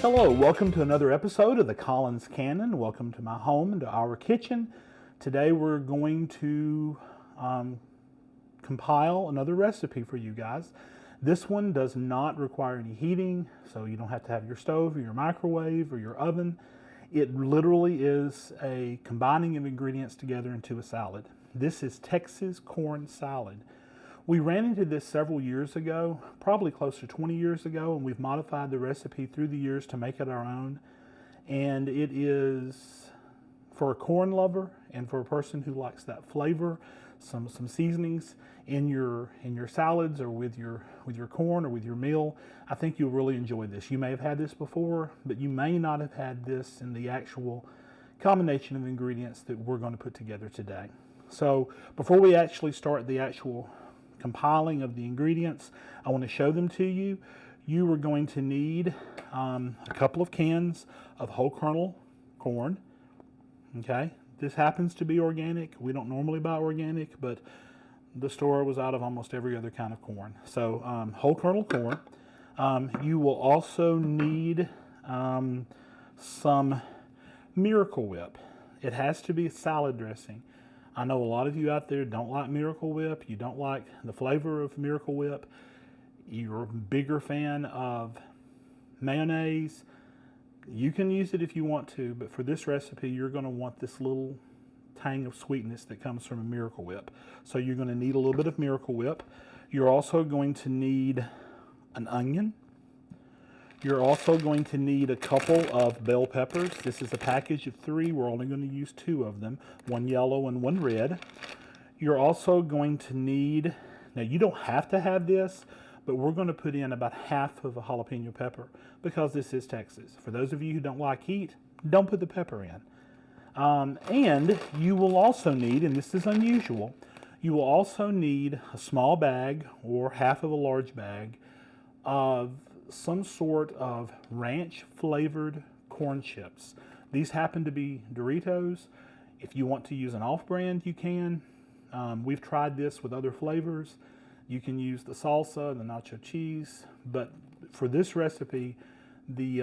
Hello, welcome to another episode of the Collins Canon. Welcome to my home and to our kitchen. Today we're going to compile another recipe for you guys. This one does not require any heating, so you don't have to have your stove or your microwave or your oven. It literally is a combining of ingredients together into a salad. This is Texas corn salad. We ran into this several years ago, probably close to 20 years ago, and we've modified the recipe through the years to make it our own. And it is for a corn lover and for a person who likes that flavor, some seasonings in your salads or with your corn or with your meal. I think you'll really enjoy this. You may have had this before, but you may not have had this in the actual combination of ingredients that we're going to put together today. So before we actually start the actual compiling of the ingredients, I want to show them to you. You are going to need a couple of cans of whole kernel corn. Okay, this happens to be organic. We don't normally buy organic, but the store was out of almost every other kind of corn. So whole kernel corn. You will also need some Miracle Whip. It has to be salad dressing. I know a lot of you out there don't like Miracle Whip. You don't like the flavor of Miracle Whip. You're a bigger fan of mayonnaise. You can use it if you want to, but for this recipe, you're going to want this little tang of sweetness that comes from a Miracle Whip. So you're going to need a little bit of Miracle Whip. You're also going to need an onion. You're also going to need a couple of bell peppers. This is a package of 3. We're only going to use 2 of them, one yellow and one red. You're also going to need, now you don't have to have this, but we're going to put in about half of a jalapeno pepper because this is Texas. For those of you who don't like heat, don't put the pepper in. And you will also need, and this is unusual, you will also need a small bag or half of a large bag of some sort of ranch flavored corn chips. These happen to be Doritos. If you want to use an off-brand, you can. We've tried this with other flavors. You can use the salsa, the nacho cheese, but for this recipe, the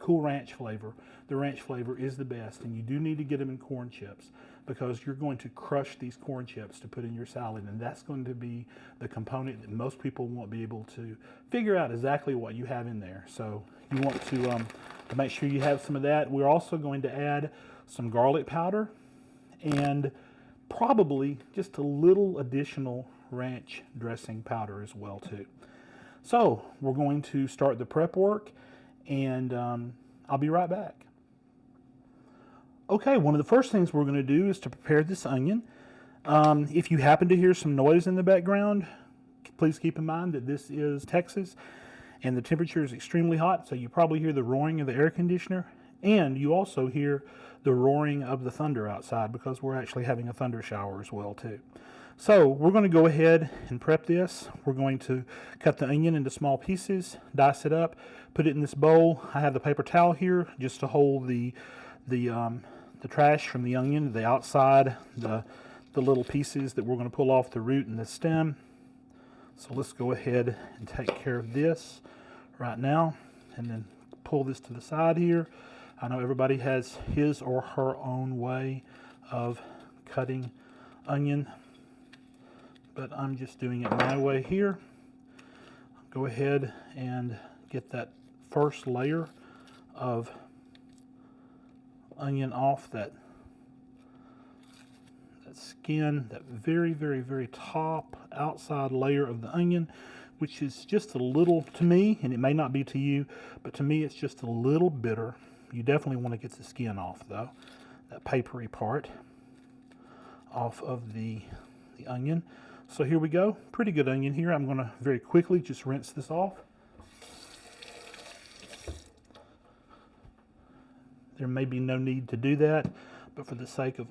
Cool Ranch flavor, the ranch flavor is the best, and you do need to get them in corn chips because you're going to crush these corn chips to put in your salad, and that's going to be the component that most people won't be able to figure out exactly what you have in there. So you want to make sure you have some of that. We're also going to add some garlic powder and probably just a little additional ranch dressing powder as well too. So we're going to start the prep work, and I'll be right back. Okay, one of the first things we're going to do is to prepare this onion. If you happen to hear some noise in the background, please keep in mind that this is Texas and the temperature is extremely hot, so you probably hear the roaring of the air conditioner, and you also hear the roaring of the thunder outside because we're actually having a thunder shower as well too. So we're going to go ahead and prep this. We're going to cut the onion into small pieces, dice it up, put it in this bowl. I have the paper towel here just to hold the trash from the onion, the outside, the little pieces that we're going to pull off the root and the stem. So let's go ahead and take care of this right now and then pull this to the side here. I know everybody has his or her own way of cutting onion, but I'm just doing it my way here. Go ahead and get that first layer of onion off that skin, that very, very, very top outside layer of the onion, which is just a little, to me, and it may not be to you, but to me it's just a little bitter. You definitely want to get the skin off though, that papery part off of the onion. So here we go, pretty good onion here. I'm going to very quickly just rinse this off. There may be no need to do that, but for the sake of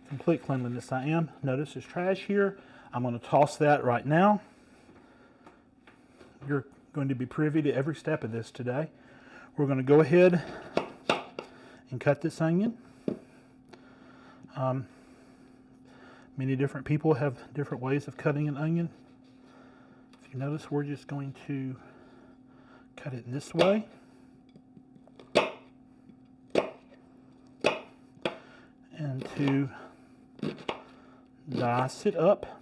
complete cleanliness I am. Notice there's trash here. I'm going to toss that right now. You're going to be privy to every step of this today. We're going to go ahead and cut this onion. Many different people have different ways of cutting an onion. If you notice, we're just going to cut it this way. And to dice it up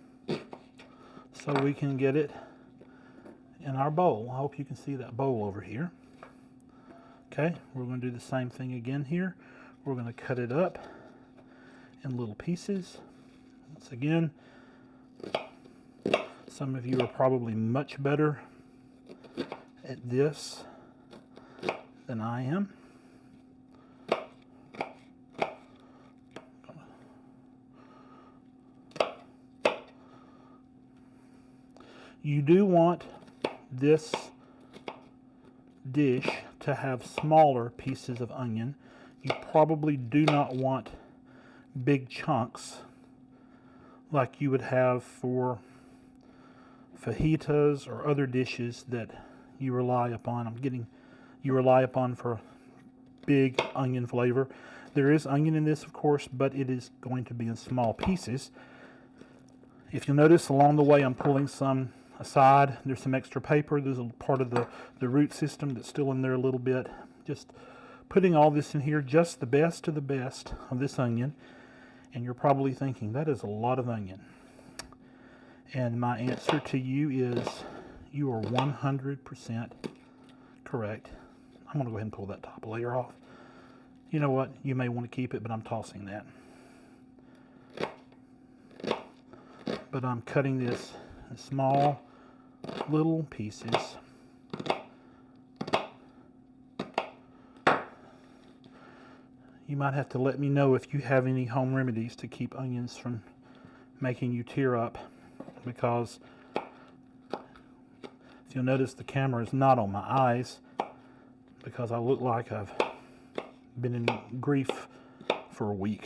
so we can get it in our bowl. I hope you can see that bowl over here. Okay, we're going to do the same thing again here. We're going to cut it up in little pieces. Once again, some of you are probably much better at this than I am. You do want this dish to have smaller pieces of onion. You probably do not want big chunks like you would have for fajitas or other dishes that you rely upon. You rely upon for big onion flavor. There is onion in this, of course, but it is going to be in small pieces. If you'll notice, along the way I'm pulling some aside. There's some extra paper. There's a part of the root system that's still in there a little bit. Just putting all this in here, just the best of the best of this onion. And you're probably thinking, that is a lot of onion. And my answer to you is, you are 100% correct. I'm going to go ahead and pull that top layer off. You know what? You may want to keep it, but I'm tossing that. But I'm cutting this in small little pieces. You might have to let me know if you have any home remedies to keep onions from making you tear up, because if you'll notice, the camera is not on my eyes because I look like I've been in grief for a week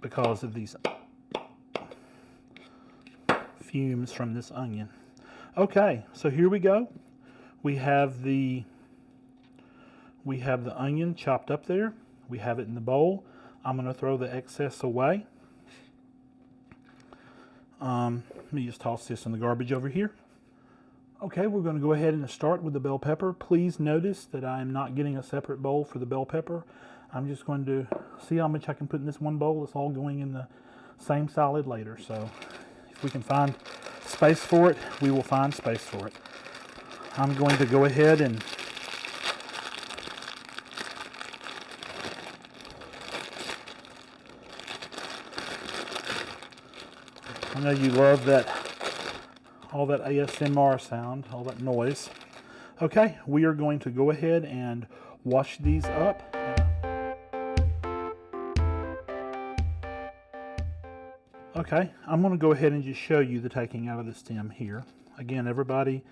because of these fumes from this onion. Okay, so here we go. We have the onion chopped up there. We have it in the bowl. I'm going to throw the excess away. Let me just toss this in the garbage over here. Okay, we're going to go ahead and start with the bell pepper. Please notice that I am not getting a separate bowl for the bell pepper. I'm just going to see how much I can put in this one bowl. It's all going in the same salad later, so if we can find space for it, we will find space for it. I'm going to go ahead and I know you love that, all that ASMR sound, all that noise. Okay, we are going to go ahead and wash these up. Okay, I'm going to go ahead and just show you the taking out of the stem here. Again, everybody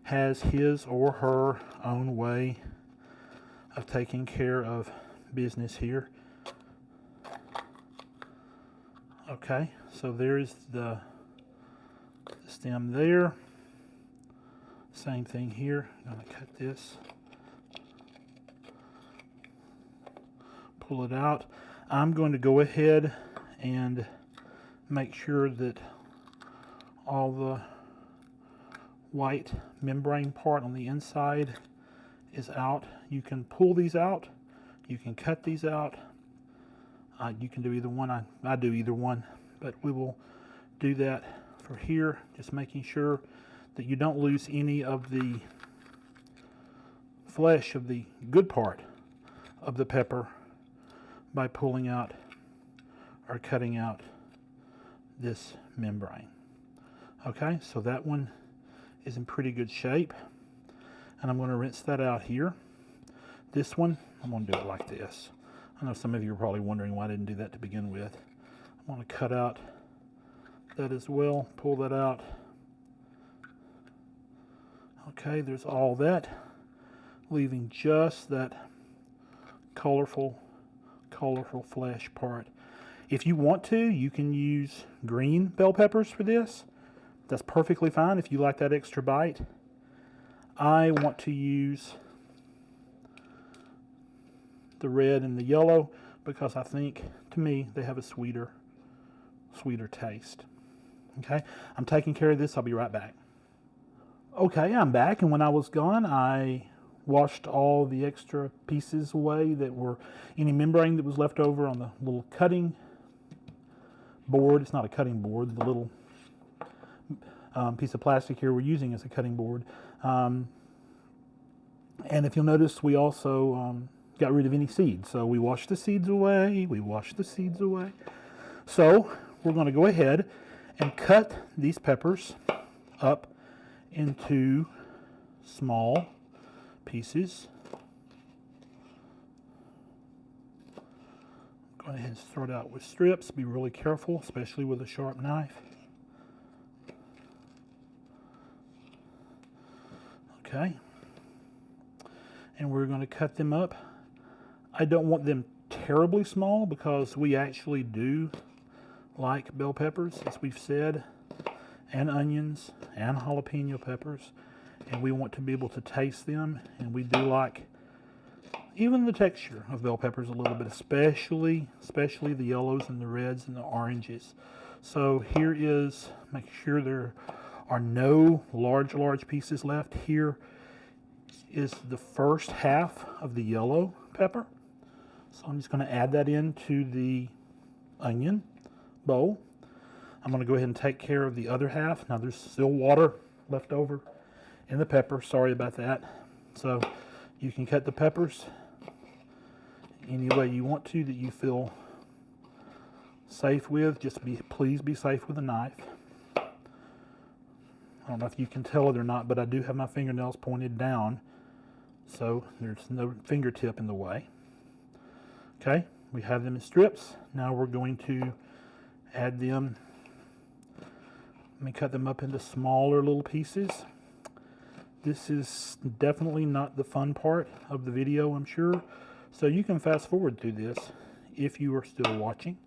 has his or her own way of taking care of business here. Okay, so there's the stem there. Same thing here. I'm going to cut this, pull it out. I'm going to go ahead and make sure that all the white membrane part on the inside is out. You can pull these out, you can cut these out, you can do either one. I do either one, but we will do that for here, just making sure that you don't lose any of the flesh of the good part of the pepper by pulling out or cutting out this membrane. Okay, so that one is in pretty good shape, and I'm going to rinse that out here. This one, I'm going to do it like this. I know some of you are probably wondering why I didn't do that to begin with. I'm going to cut out that as well, pull that out. Okay, there's all that, leaving just that colorful flesh part. If you want to, you can use green bell peppers for this. That's perfectly fine if you like that extra bite. I want to use the red and the yellow because I think, to me, they have a sweeter taste. Okay, I'm taking care of this. I'll be right back. Okay, I'm back, and when I was gone, I washed all the extra pieces away that were any membrane that was left over on the little cutting board. It's not a cutting board, the little piece of plastic here we're using as a cutting board. And if you'll notice, we also got rid of any seeds. So we washed the seeds away, So we're going to go ahead and cut these peppers up into small pieces. Go ahead and start out with strips. Be really careful, especially with a sharp knife. Okay. And we're going to cut them up. I don't want them terribly small because we actually do like bell peppers, as we've said, and onions and jalapeno peppers, and we want to be able to taste them, and we do like even the texture of bell peppers a little bit, especially the yellows and the reds and the oranges. So here is, make sure there are no large pieces left. Here is the first half of the yellow pepper. So I'm just going to add that into the onion bowl. I'm going to go ahead and take care of the other half. Now there's still water left over in the pepper. Sorry about that. So you can cut the peppers any way you want to that you feel safe with. Just please be safe with a knife. I don't know if you can tell it or not, but I do have my fingernails pointed down, so there's no fingertip in the way. Okay, we have them in strips. Now we're going to add them. Let me cut them up into smaller little pieces. This is definitely not the fun part of the video, I'm sure. So you can fast forward through this if you are still watching.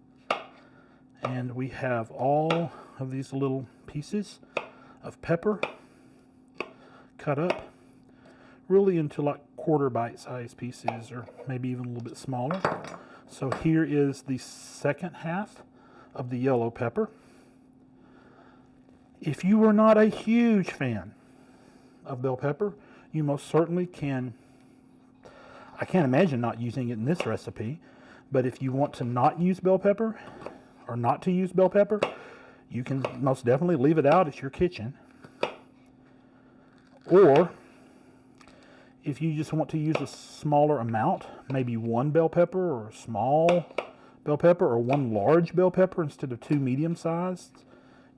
And we have all of these little pieces of pepper cut up really into like quarter bite-sized pieces, or maybe even a little bit smaller. So here is the second half of the yellow pepper. If you are not a huge fan of bell pepper, you most certainly can. I can't imagine not using it in this recipe, but if you want to not use bell pepper, or not to use bell pepper, you can most definitely leave it out. It's your kitchen. Or if you just want to use a smaller amount, maybe one bell pepper or a small bell pepper, or one large bell pepper instead of two medium-sized,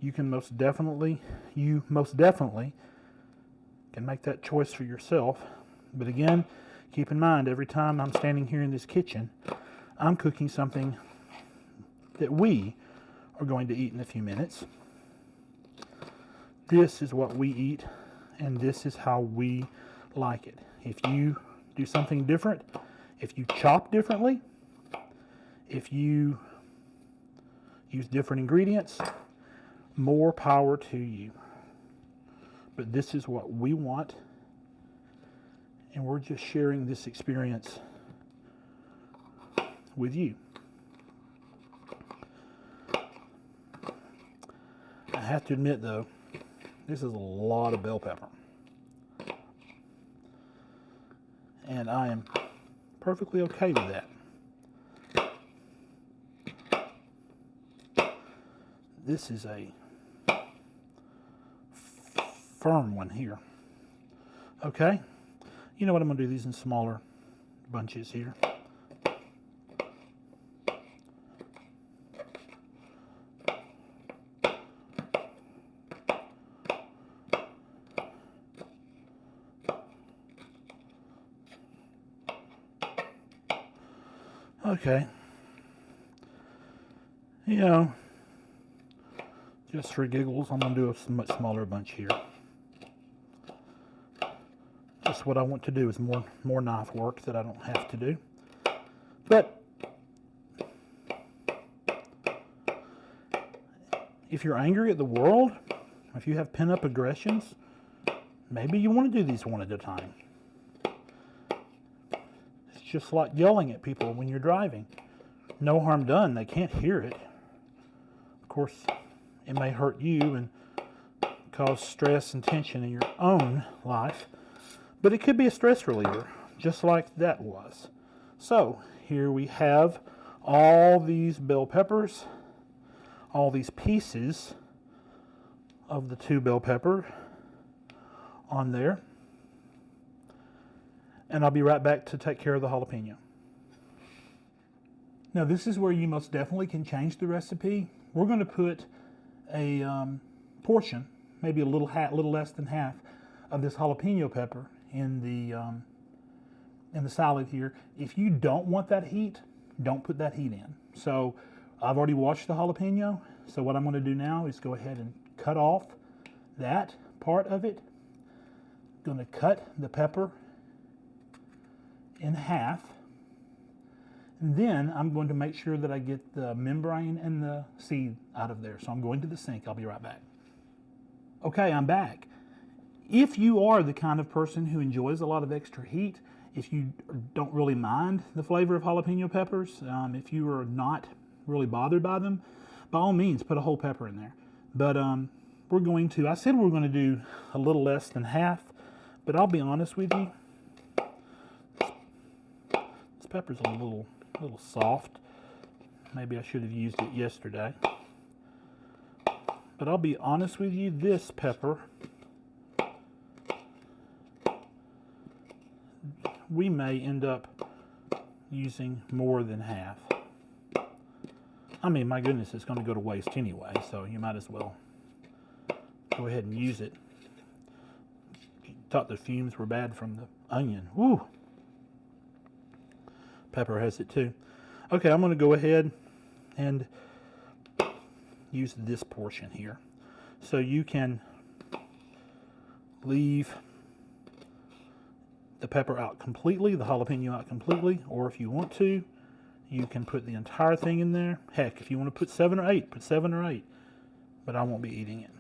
you most definitely can make that choice for yourself. But again, keep in mind, every time I'm standing here in this kitchen, I'm cooking something that we are going to eat in a few minutes. This is what we eat, and this is how we like it. If you do something different, if you chop differently, if you use different ingredients, more power to you. But this is what we want, and we're just sharing this experience with you. I have to admit, though, this is a lot of bell pepper. And I am perfectly okay with that. This is a firm one here. Okay? You know what? I'm going to do these in smaller bunches here. Okay. You know, just for giggles, I'm going to do a much smaller bunch here. Just what I want to do is more knife work that I don't have to do. But if you're angry at the world, if you have pent-up aggressions, maybe you want to do these one at a time. It's just like yelling at people when you're driving. No harm done, they can't hear it. Of course, it may hurt you and cause stress and tension in your own life, but it could be a stress reliever, just like that was. So here we have all these bell peppers, all these pieces of the 2 bell pepper on there. And I'll be right back to take care of the jalapeno. Now this is where you most definitely can change the recipe. We're going to put a portion, maybe a little less than half, of this jalapeno pepper in the salad here. If you don't want that heat, don't put that heat in. So I've already washed the jalapeno. So what I'm going to do now is go ahead and cut off that part of it. I'm going to cut the pepper in half. And then I'm going to make sure that I get the membrane and the seed out of there. So I'm going to the sink. I'll be right back. Okay, I'm back. If you are the kind of person who enjoys a lot of extra heat, if you don't really mind the flavor of jalapeno peppers, if you are not really bothered by them, by all means, put a whole pepper in there. But we're going to, I said we're going to do a little less than half, but I'll be honest with you, this pepper's a little soft. Maybe I should have used it yesterday. But I'll be honest with you, this pepper, we may end up using more than half. I mean, my goodness, it's going to go to waste anyway, so you might as well go ahead and use it. Thought the fumes were bad from the onion. Woo! Pepper has it too. Okay, I'm going to go ahead and use this portion here. So you can leave the pepper out completely, the jalapeno out completely, or if you want to, you can put the entire thing in there. Heck, if you want to put 7 or 8, put 7 or 8. But I won't be eating it.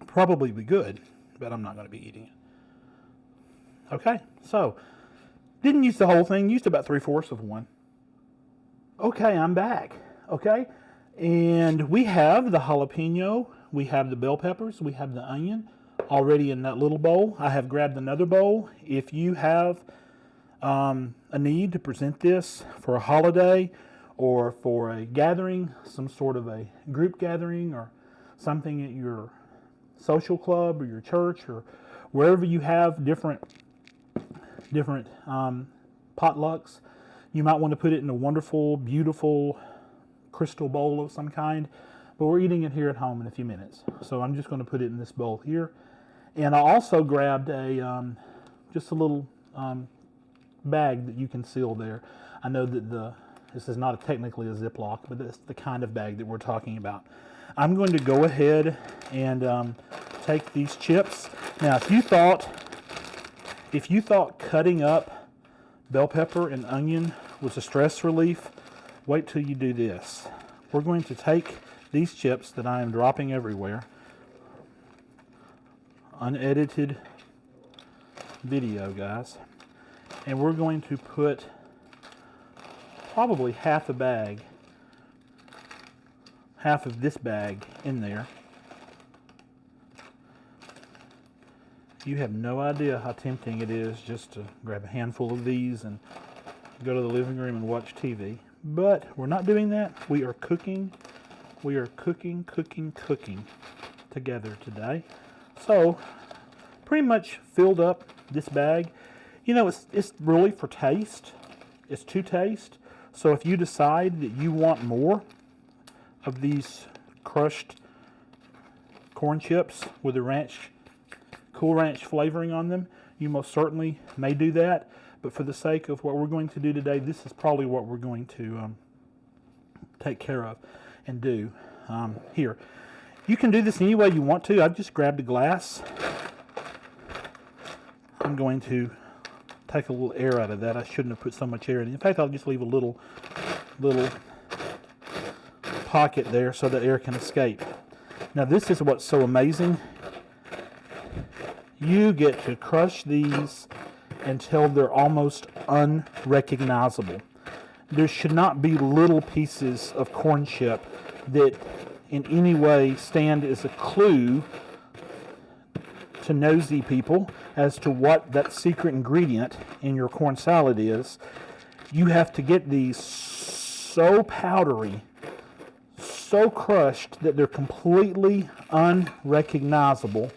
Probably be good, but I'm not going to be eating it. Okay, so didn't use the whole thing, used about 3/4 of one. Okay, I'm back. Okay, and we have the jalapeno, we have the bell peppers, we have the onion already in that little bowl. I have grabbed another bowl. If you have a need to present this for a holiday or for a gathering, some sort of a group gathering or something at your social club or your church or wherever you have different potlucks, you might want to put it in a wonderful, beautiful crystal bowl of some kind. But we're eating it here at home in a few minutes. So I'm just going to put it in this bowl here. And I also grabbed just a little bag that you can seal there. I know that this is not technically a Ziploc, but it's the kind of bag that we're talking about. I'm going to go ahead and take these chips. Now, if you thought cutting up bell pepper and onion was a stress relief, wait till you do this. We're going to take these chips that I am dropping everywhere, unedited video, guys, and we're going to put probably half of this bag in there. You have no idea how tempting it is just to grab a handful of these and go to the living room and watch TV. But we're not doing that. We are cooking. We are cooking together today. So, pretty much filled up this bag. You know, it's really for taste. It's to taste. So if you decide that you want more of these crushed corn chips with the Cool Ranch flavoring on them, you most certainly may do that. But for the sake of what we're going to do today, this is probably what we're going to take care of and do here. You can do this any way you want to. I've just grabbed a glass. I'm going to take a little air out of that. I shouldn't have put so much air in it. In fact, I'll just leave a little pocket there so that air can escape. Now, this is what's so amazing. You get to crush these until they're almost unrecognizable. There should not be little pieces of corn chip that in any way stand as a clue to nosy people as to what that secret ingredient in your corn salad is, you have to get these so powdery, so crushed that they're completely unrecognizable.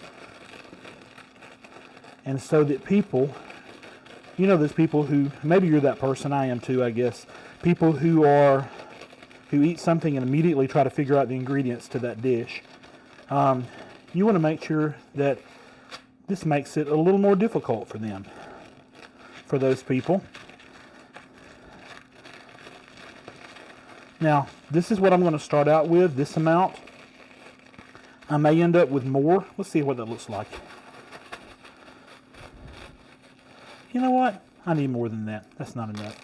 And so that people, you know, there's people who, maybe you're that person, I am too, I guess, people who eat something and immediately try to figure out the ingredients to that dish. You want to make sure that this makes it a little more difficult for them, for those people. Now, this is what I'm going to start out with, this amount. I may end up with more. Let's see what that looks like. You know what? I need more than that. That's not enough.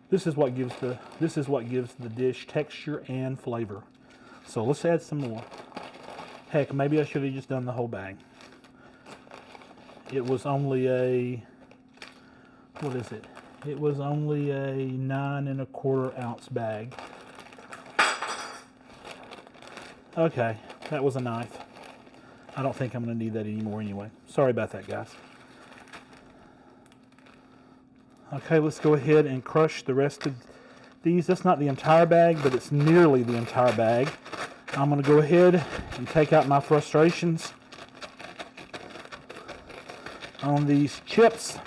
This is what gives the dish texture and flavor. So let's add some more. Heck, maybe I should have just done the whole bag. It was only a, what is it? It was only a 9 1/4 ounce bag. Okay, that was a knife. I don't think I'm going to need that anymore anyway. Sorry about that, guys. Okay, let's go ahead and crush the rest of these. That's not the entire bag, but it's nearly the entire bag. I'm going to go ahead and take out my frustrations on these chips.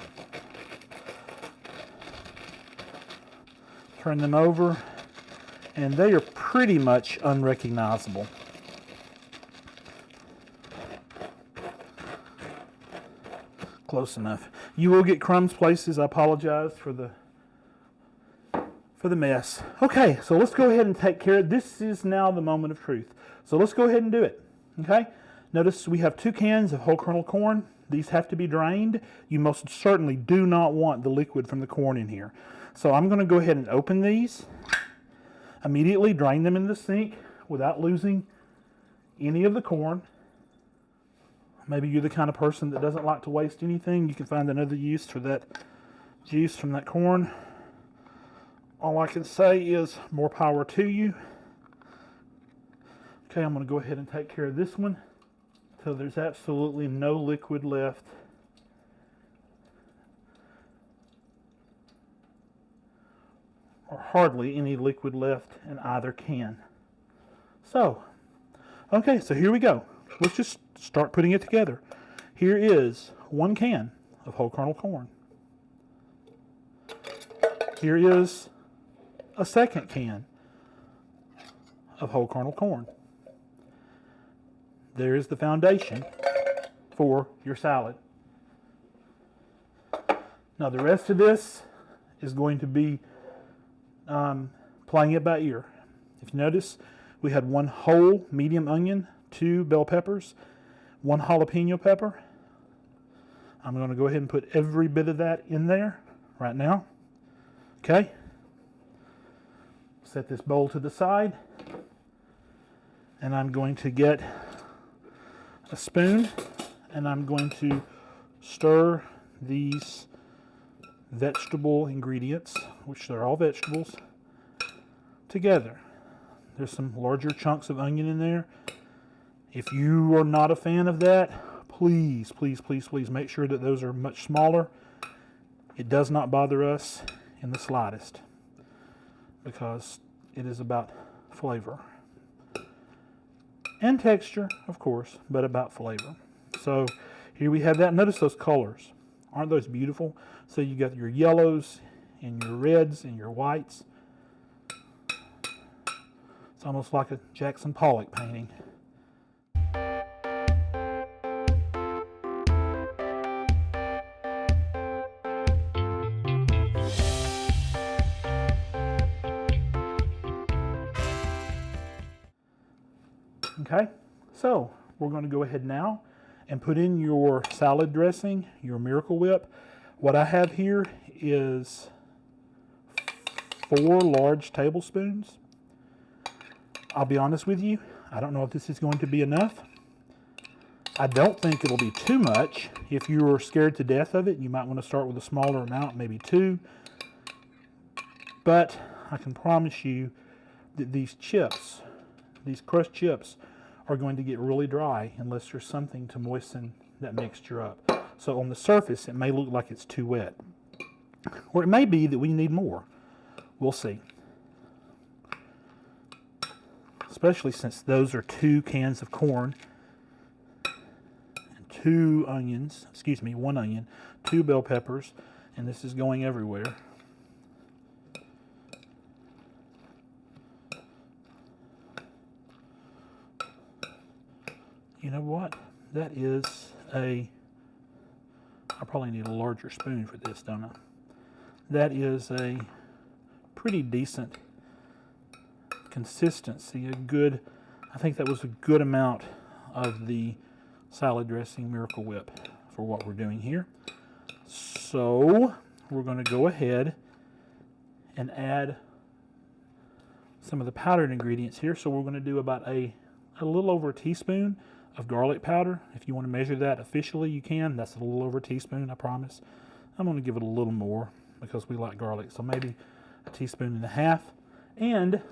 Turn them over, and they are pretty much unrecognizable. Close enough. You will get crumbs places. I apologize for the mess. Okay, so let's go ahead and take care of this. Is now the moment of truth. So let's go ahead and do it. Okay? Notice we have 2 cans of whole kernel corn. These have to be drained. You most certainly do not want the liquid from the corn in here. So I'm going to go ahead and open these. Immediately drain them in the sink without losing any of the corn. Maybe you're the kind of person that doesn't like to waste anything. You can find another use for that juice from that corn. All I can say is more power to you. Okay, I'm going to go ahead and take care of this one so there's absolutely no liquid left. Or hardly any liquid left in either can. So, okay, so here we go. Let's just start putting it together. Here is 1 can of whole kernel corn. Here is a 2nd can of whole kernel corn. There is the foundation for your salad. Now the rest of this is going to be playing it by ear. If you notice, we had 1 whole medium onion, 2 bell peppers, 1 jalapeno pepper. I'm going to go ahead and put every bit of that in there right now. Okay. Set this bowl to the side. And I'm going to get a spoon and I'm going to stir these vegetable ingredients, which they're all vegetables, together. There's some larger chunks of onion in there. If you are not a fan of that, please, please, please, please make sure that those are much smaller. It does not bother us in the slightest because it is about flavor and texture, of course, but about flavor. So here we have that. Notice those colors. Aren't those beautiful? So you got your yellows and your reds and your whites. It's almost like a Jackson Pollock painting. Okay, so we're going to go ahead now and put in your salad dressing, your Miracle Whip. What I have here is 4 large tablespoons. I'll be honest with you, I don't know if this is going to be enough. I don't think it'll be too much. If you are scared to death of it, you might want to start with a smaller amount, maybe 2. But I can promise you that these chips, these crushed chips, are going to get really dry unless there's something to moisten that mixture up. So on the surface, it may look like it's too wet. Or it may be that we need more. We'll see. Especially since those are 2 cans of corn, and 2 onions, excuse me, 1 onion, 2 bell peppers, and this is going everywhere. You know what? That is I probably need a larger spoon for this, don't I? That is a pretty decent consistency, I think that was a good amount of the salad dressing Miracle Whip for what we're doing here. So we're going to go ahead and add some of the powdered ingredients here. So we're going to do about a little over a teaspoon of garlic powder. If you want to measure that officially, you can. That's a little over a teaspoon, I promise. I'm going to give it a little more because we like garlic, so maybe a teaspoon and a half. And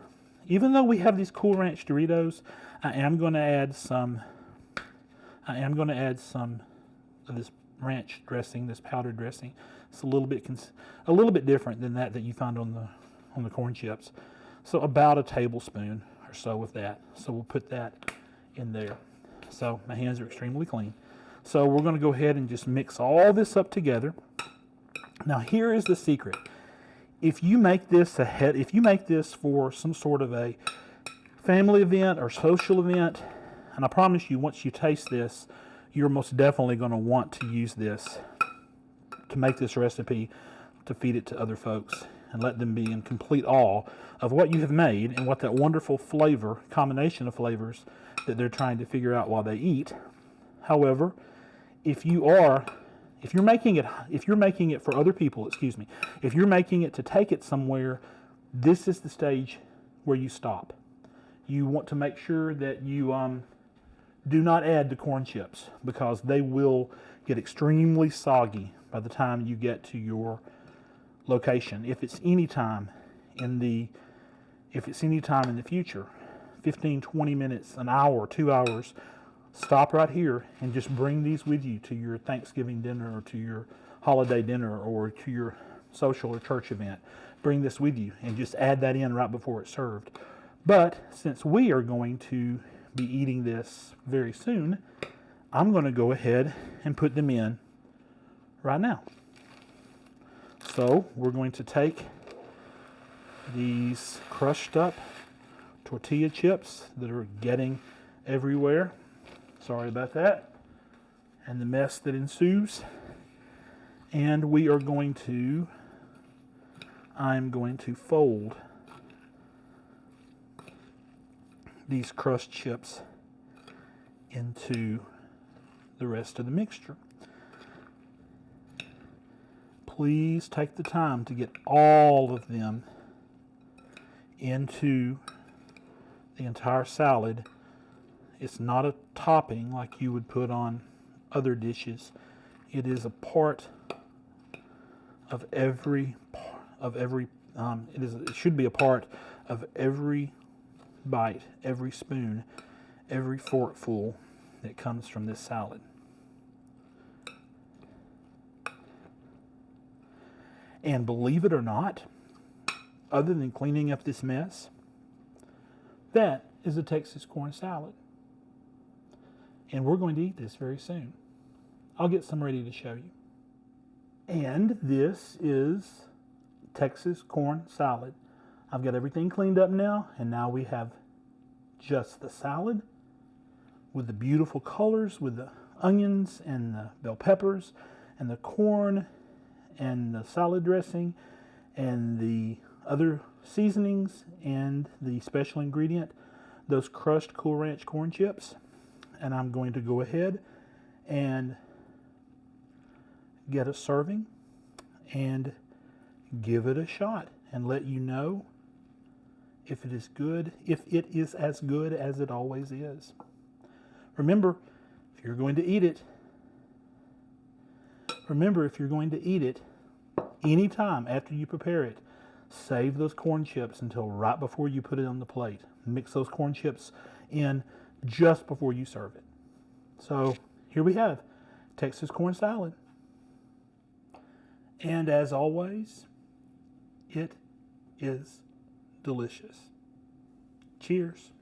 even though we have these Cool Ranch Doritos, I am going to add some of this ranch dressing, this powdered dressing. It's a little bit different than that you find on the corn chips. So about a tablespoon or so of that. So we'll put that in there. So my hands are extremely clean. So we're going to go ahead and just mix all this up together. Now here is the secret. If you make this for some sort of a family event or social event, and I promise you, once you taste this, you're most definitely going to want to use this to make this recipe to feed it to other folks and let them be in complete awe of what you have made and what that wonderful flavor, combination of flavors that they're trying to figure out while they eat. However, if you're making it for other people, if you're making it to take it somewhere, this is the stage where you stop. You want to make sure that you do not add the corn chips, because they will get extremely soggy by the time you get to your location. If it's any time in the future, 15, 20 minutes, an hour, 2 hours, stop right here and just bring these with you to your Thanksgiving dinner or to your holiday dinner or to your social or church event. Bring this with you and just add that in right before it's served. But since we are going to be eating this very soon, I'm going to go ahead and put them in right now. So we're going to take these crushed up tortilla chips that are getting everywhere. Sorry about that. And the mess that ensues. And I'm going to fold these crushed chips into the rest of the mixture. Please take the time to get all of them into the entire salad. It's not a topping like you would put on other dishes. It is a part of every it should be a part of every bite, every spoon, every forkful that comes from this salad. And believe it or not, other than cleaning up this mess, that is a Texas corn salad. And we're going to eat this very soon. I'll get some ready to show you. And this is Texas corn salad. I've got everything cleaned up now, and now we have just the salad with the beautiful colors, with the onions and the bell peppers and the corn and the salad dressing and the other seasonings and the special ingredient, those crushed Cool Ranch corn chips. And I'm going to go ahead and get a serving and give it a shot and let you know if it is good, if it is as good as it always is. Remember, if you're going to eat it anytime after you prepare it, save those corn chips until right before you put it on the plate. Mix those corn chips in just before you serve it. So here we have Texas corn salad. And as always, it is delicious. Cheers.